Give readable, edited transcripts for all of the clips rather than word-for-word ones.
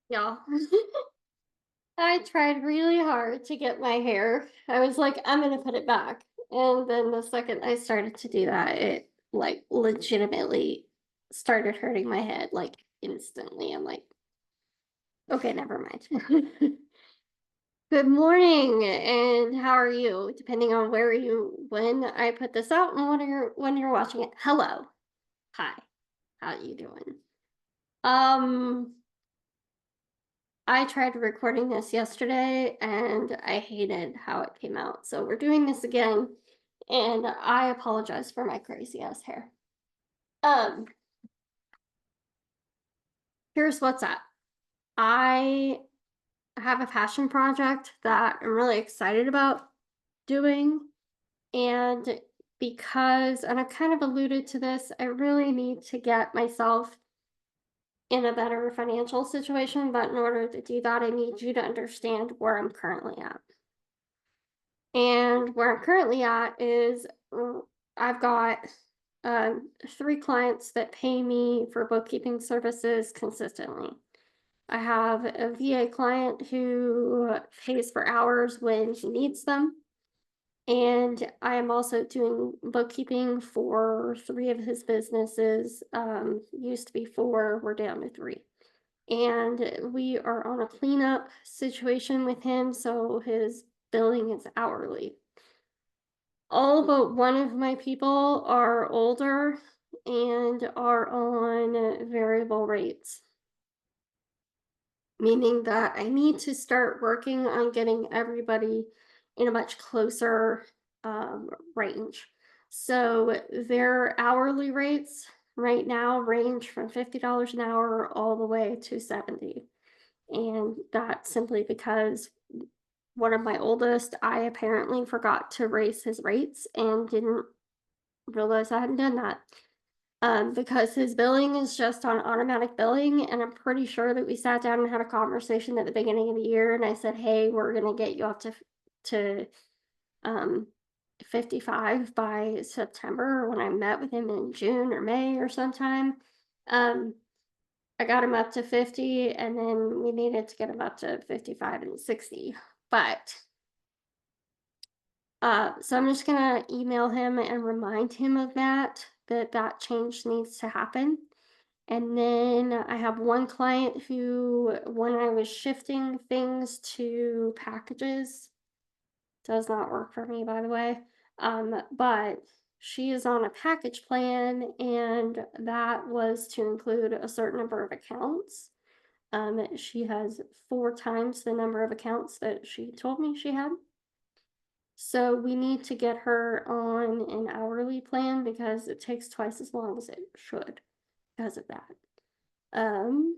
Yeah. I tried really hard to get my hair. I was like, I'm gonna put it back. And then the second I started to do that, it like legitimately started hurting my head like instantly. I'm like, okay, never mind. Good morning, and how are you? Depending on when I put this out and when you're watching it. Hello. Hi. How you doing? Um I tried recording this yesterday and I hated how it came out. So we're doing this again and I apologize for my crazy ass hair. Um, Here's what's up. I have a passion project that I'm really excited about doing, and and I've kind of alluded to this, I really need to get myself in a better financial situation, but in order to do that, I need you to understand where I'm currently at. And where I'm currently at is I've got 3 clients that pay me for bookkeeping services consistently. I have a VA client who pays for hours when he needs them. And I am also doing bookkeeping for 3 of his businesses. Used to be 4, we're down to 3. And we are on a cleanup situation with him, so his billing is hourly. All but one of my people are older and are on variable rates, meaning that I need to start working on getting everybody in a much closer range. So their hourly rates right now range from $50 an hour all the way to 70. And that's simply because one of my oldest, I apparently forgot to raise his rates and didn't realize I hadn't done that. Because his billing is just on automatic billing, and I'm pretty sure that we sat down and had a conversation at the beginning of the year, and I said, "Hey, we're gonna get you up to um 55 by September." When I met with him in June or May or sometime, um, I got him up to 50, and then we needed to get him up to 55 and 60. But so I'm just gonna email him and remind him of that change needs to happen. And then I have one client who, when I was shifting things to packages, does not work for me, by the way. But she is on a package plan, and that was to include a certain number of accounts. She has 4 times the number of accounts that she told me she had. So we need to get her on an hourly plan because it takes twice as long as it should because of that. Um,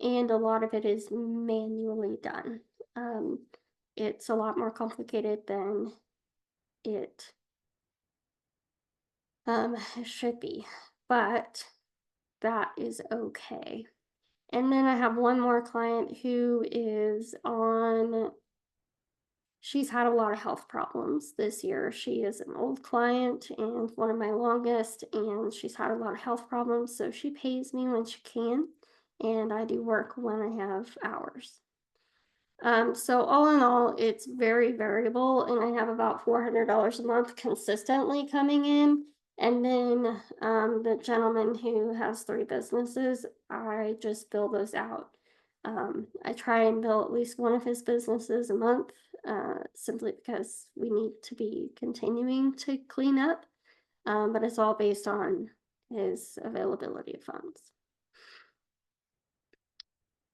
and a lot of it is manually done. Um, it's a lot more complicated than it should be, but that is okay. And then I have one more client who is on she's had a lot of health problems this year. She is an old client and one of my longest, and she's had a lot of health problems. So she pays me when she can, and I do work when I have hours. So all in all, it's very variable, and I have about $400 a month consistently coming in. And then the gentleman who has 3 businesses, I just bill those out. I try and bill at least one of his businesses a month, simply because we need to be continuing to clean up. But it's all based on his availability of funds.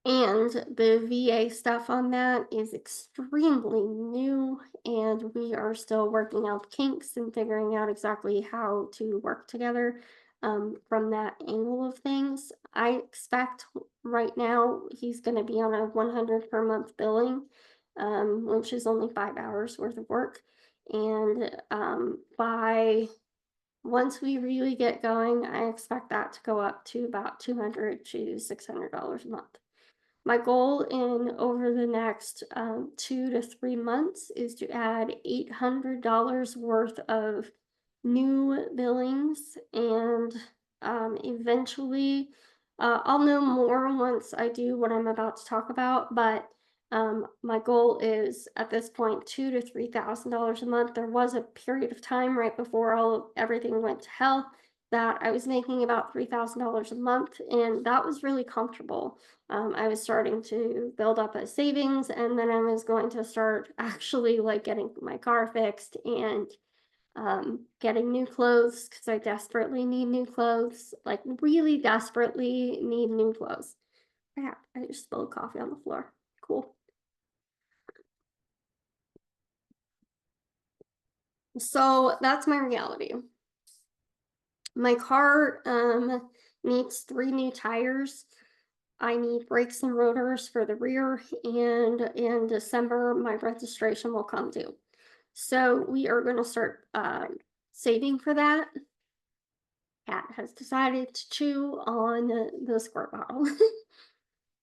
And the VA stuff on that is extremely new, and we are still working out the kinks and figuring out exactly how to work together from that angle of things. I expect right now he's going to be on a 100 per month billing, which is only 5 hours worth of work. And by once we really get going, I expect that to go up to about $200 to $600 a month. My goal in over the next 2 to 3 months is to add $800 worth of new billings, and eventually I'll know more once I do what I'm about to talk about, but my goal is at this point $2,000 to $3,000 a month. There was a period of time right before everything went to hell that I was making about $3,000 a month, and that was really comfortable. I was starting to build up a savings, and then I was going to start actually like getting my car fixed and getting new clothes because I desperately need new clothes, like really desperately need new clothes. Crap, I just spilled coffee on the floor. Cool. So that's my reality. My car needs 3 new tires. I need brakes and rotors for the rear, and in December my registration will come due. So we are going to start saving for that. Cat has decided to chew on the squirt bottle.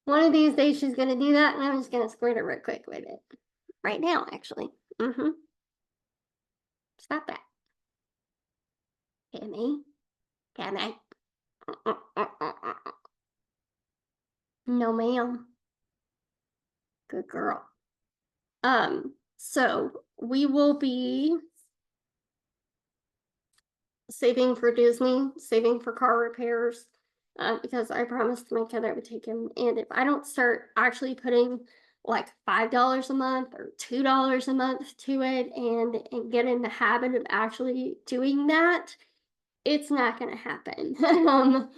One of these days she's gonna do that, and I'm just gonna squirt it real quick with it. Right now, actually. Mm-hmm. Stop that. Cammy. Cammy. No, ma'am. Good girl. So we will be saving for Disney, saving for car repairs, because I promised my kid I would take him. And if I don't start actually putting like $5 a month or $2 a month to it and get in the habit of actually doing that, it's not going to happen.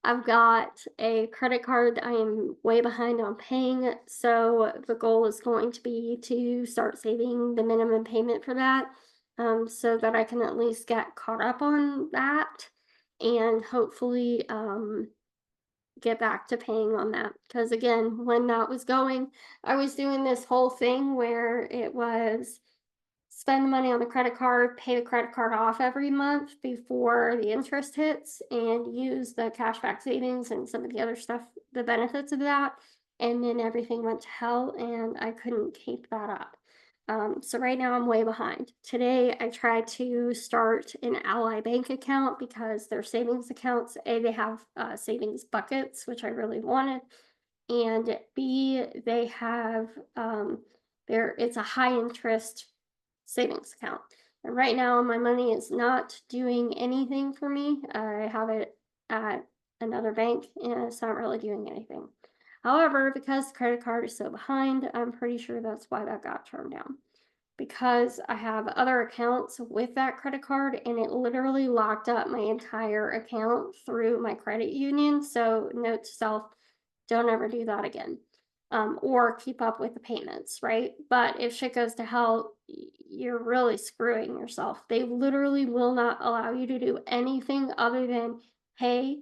I've got a credit card I am way behind on paying, so the goal is going to be to start saving the minimum payment for that, so that I can at least get caught up on that and hopefully get back to paying on that. Because again, when that was going, I was doing this whole thing where it was spend the money on the credit card, pay the credit card off every month before the interest hits, and use the cashback savings and some of the other stuff, the benefits of that. And then everything went to hell, and I couldn't keep that up. So right now I'm way behind. Today I tried to start an Ally Bank account because their savings accounts, A, they have savings buckets, which I really wanted, and B, they have it's a high interest savings account. And right now, my money is not doing anything for me. I have it at another bank and it's not really doing anything. However, because the credit card is so behind, I'm pretty sure that's why that got turned down. Because I have other accounts with that credit card and it literally locked up my entire account through my credit union. So, note to self, don't ever do that again. Or keep up with the payments, right? But if shit goes to hell, you're really screwing yourself. They literally will not allow you to do anything other than pay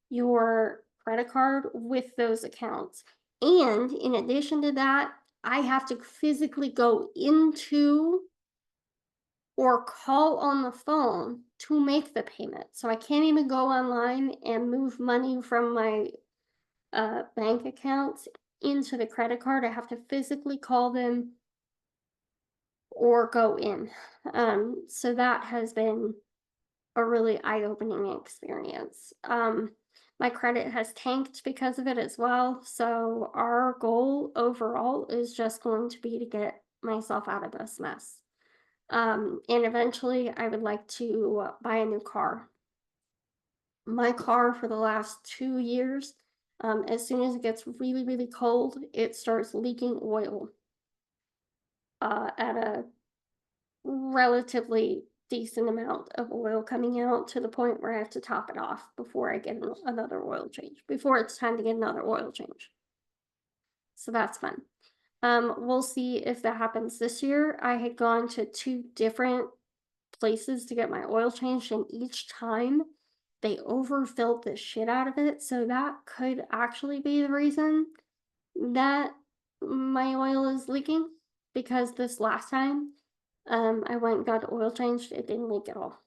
your credit card with those accounts. And in addition to that, I have to physically go into or call on the phone to make the payment. So I can't even go online and move money from my bank accounts into the credit card. I have to physically call them or go in. So that has been a really eye-opening experience. My credit has tanked because of it as well. So our goal overall is just going to be to get myself out of this mess. And eventually I would like to buy a new car. My car for the last 2 years, as soon as it gets really, really cold, it starts leaking oil at a relatively decent amount of oil coming out to the point where I have to top it off before I get another oil change, before it's time to get another oil change. So that's fun. We'll see if that happens this year. I had gone to 2 different places to get my oil changed, and each time they overfilled the shit out of it. So that could actually be the reason that my oil is leaking, because this last time I went and got the oil changed, it didn't leak at all.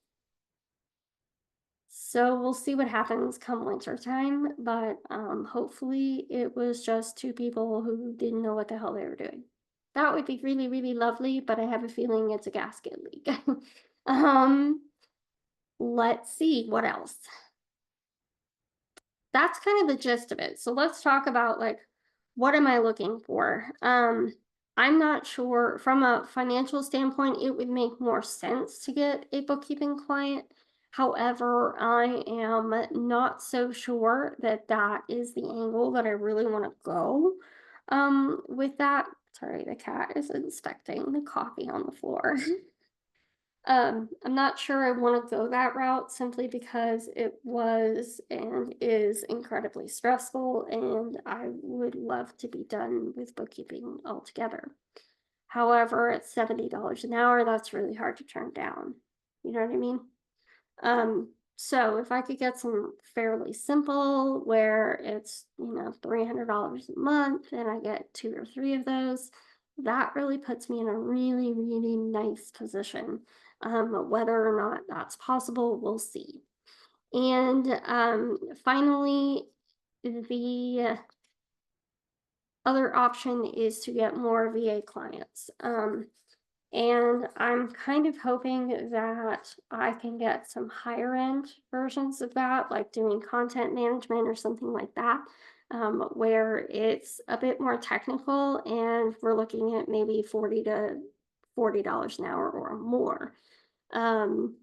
So we'll see what happens come winter time, but hopefully it was just 2 people who didn't know what the hell they were doing. That would be really, really lovely, but I have a feeling it's a gasket leak. Let's see what else. that's kind of the gist of it. So let's talk about like what am I looking for? I'm not sure from a financial standpoint, it would make more sense to get a bookkeeping client. However, I am not so sure that that is the angle that I really want to go with that. Sorry, the cat is inspecting the coffee on the floor. I'm not sure I want to go that route simply because it was and is incredibly stressful, and I would love to be done with bookkeeping altogether. However, at $70 an hour, that's really hard to turn down. You know what I mean? So if I could get some fairly simple where it's, $300 a month and I get two or three of those, that really puts me in a really, really nice position. Whether or not that's possible, we'll see. And finally, the other option is to get more VA clients. And I'm kind of hoping that I can get some higher end versions of that, like doing content management or something like that, where it's a bit more technical and we're looking at maybe $40 an hour or more. Um,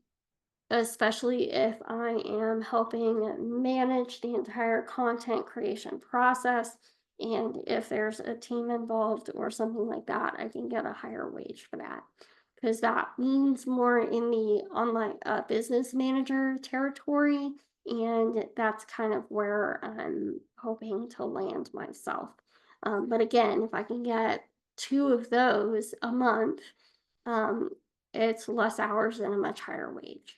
Especially if I am helping manage the entire content creation process. And if there's a team involved or something like that, I can get a higher wage for that. Because that means more in the online business manager territory. And that's kind of where I'm hoping to land myself. But again, if I can get two of those a month, um, it's less hours and a much higher wage.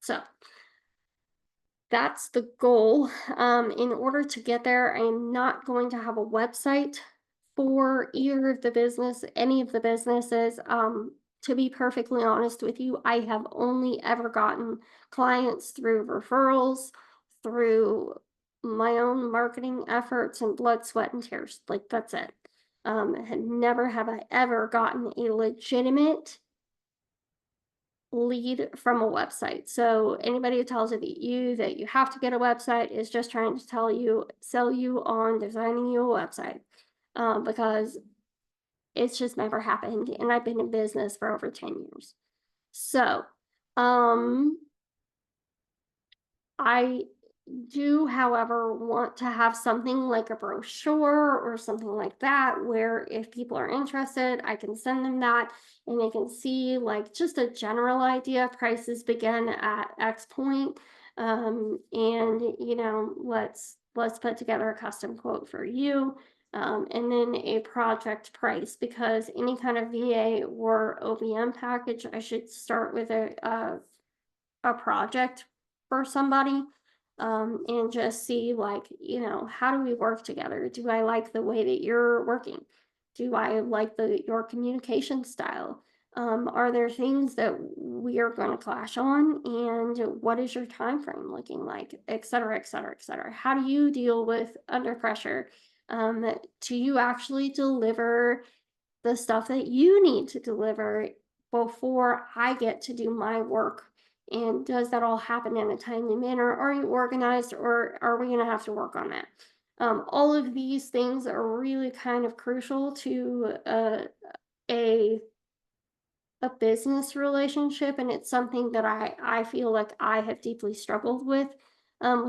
So that's the goal. In order to get there, I am not going to have a website for either of the business, any of the businesses. To be perfectly honest with you, I have only ever gotten clients through referrals, through my own marketing efforts and blood, sweat, and tears. Like that's it. Had never have I ever gotten a legitimate lead from a website. So anybody who tells that you have to get a website is just trying to sell you on designing you a website, because it's just never happened. And I've been in business for over 10 years. So, um, I do, however, want to have something like a brochure or something like that where if people are interested, I can send them that and they can see like just a general idea. Prices begin at X point. And let's put together a custom quote for you. And then a project price because any kind of VA or OBM package, I should start with a project for somebody, and just see like, how do we work together? Do I like the way that you're working? Do I like your communication style? Are there things that we are going to clash on? And what is your time frame looking like, et cetera, et cetera, et cetera? How do you deal with under pressure? Do you actually deliver the stuff that you need to deliver before I get to do my work? And does that all happen in a timely manner? Are you organized or are we going to have to work on that? All of these things are really kind of crucial to a a business relationship, and it's something that I feel like I have deeply struggled with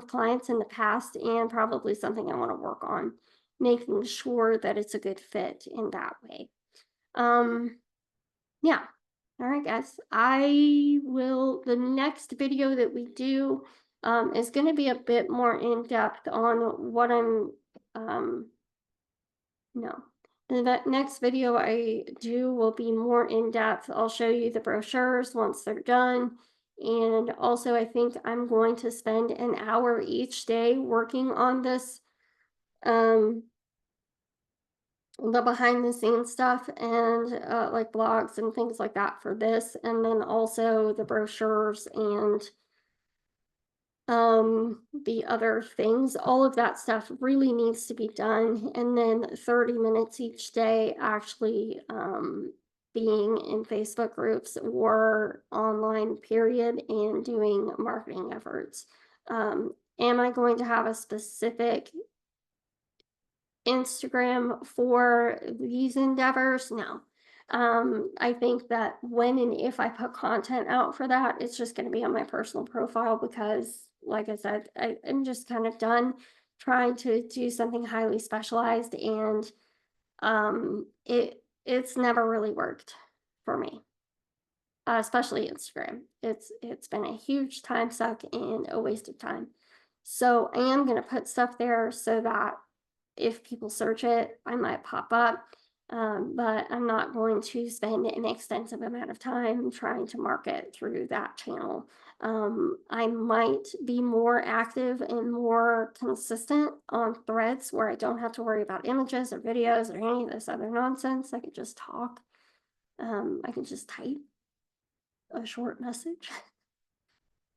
clients in the past, and probably something I want to work on, making sure that it's a good fit in that way. Um, yeah. All right, guys. The next video that we do is going to be a bit more in depth on what no. That next video I do will be more in depth. I'll show you the brochures once they're done. And also, I think I'm going to spend an hour each day working on this. The behind the scenes stuff and like blogs and things like that for this, and then also the brochures and the other things. All of that stuff really needs to be done, and then 30 minutes each day actually being in Facebook groups or online period and doing marketing efforts. Am I going to have a specific Instagram for these endeavors? No. I think that when and if I put content out for that, it's just going to be on my personal profile because, like I said, I'm just kind of done trying to do something highly specialized, and it's never really worked for me, especially Instagram. It's been a huge time suck and a waste of time. So I am gonna put stuff there so that if people search it, I might pop up. But I'm not going to spend an extensive amount of time trying to market through that channel. I might be more active and more consistent on threads where I don't have to worry about images or videos or any of this other nonsense. I could just talk. I can just type a short message.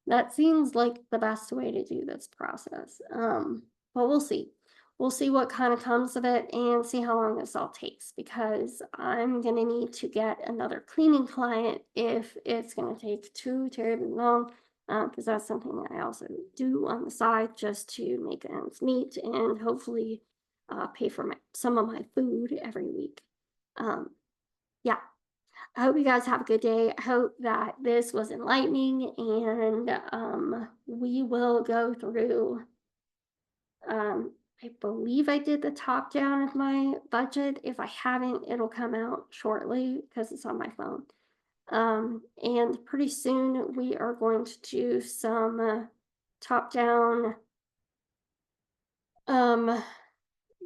That seems like the best way to do this process. But we'll see. We'll see what kind of comes of it and see how long this all takes because I'm gonna need to get another cleaning client if it's gonna take too terribly long. Because that's something that I also do on the side just to make ends meet and hopefully pay for some of my food every week. Um, yeah, I hope you guys have a good day. I hope that this was enlightening and we will go through. I believe I did the top down of my budget. If I haven't, it'll come out shortly because it's on my phone. And pretty soon we are going to do some top down um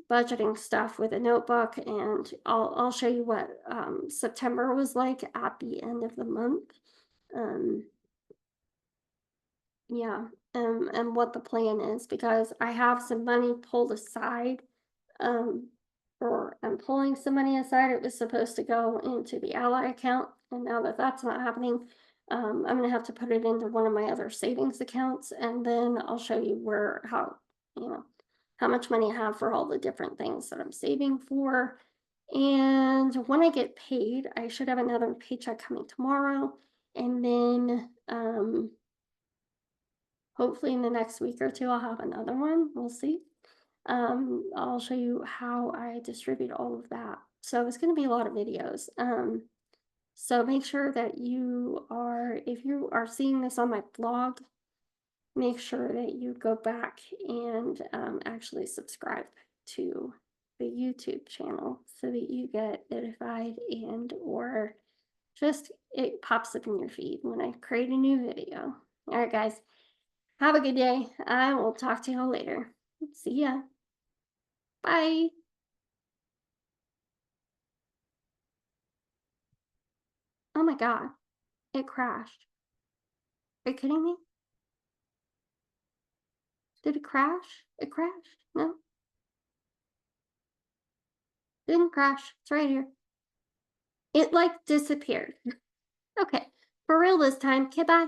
budgeting stuff with a notebook, and I'll show you what September was like at the end of the month. Um, yeah, and what the plan is because I have some money pulled aside. Um, or I'm pulling some money aside. It was supposed to go into the ally account, and now that that's not happening, I'm gonna have to put it into one of my other savings accounts, and then I'll show you you know, how much money I have for all the different things that I'm saving for. And when I get paid, I should have another paycheck coming tomorrow, and then hopefully in the next week or two I'll have another one. We'll see. I'll show you how I distribute all of that. So it's going to be a lot of videos. So make sure that if you are seeing this on my blog, make sure that you go back and actually subscribe to the YouTube channel so that you get notified and or just it pops up in your feed when I create a new video. All right, guys, have a good day. I will talk to you later. See ya. Bye. Oh my God, it crashed. Are you kidding me? Did it crash? It crashed? No, didn't crash. It's right here. It like disappeared. Okay, for real this time. Okay, bye.